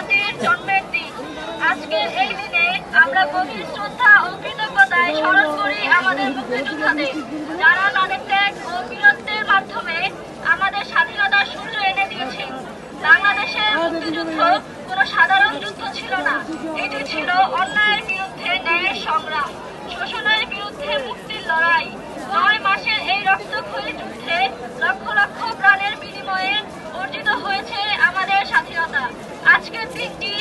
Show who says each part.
Speaker 1: জাতির জন্মের দিন। আজকের এই দিনে আমরা গভীর শ্রদ্ধা ও কৃতজ্ঞতায় স্মরণ করি আমাদের মুক্তিযোদ্ধাদের, যারা তাদের ত্যাগ ও বীরত্বের মাধ্যমে আমাদের স্বাধীনতার সূর্য এনে দিয়েছেন। বাংলাদেশের মুক্তিযুদ্ধ কোনো সাধারণ যুদ্ধ ছিল না, এটি ছিল অন্যায়ের বিরুদ্ধে ন্যায়ের সংগ্রাম, শোষণের বিরুদ্ধে মুক্তির লড়াই। 9 মাসের এই রক্তক্ষয়ী যুদ্ধে লক্ষ লক্ষ প্রাণের বিনিময়ে অর্জিত হয়েছে আমাদের স্বাধীনতা। আজকের দিনটি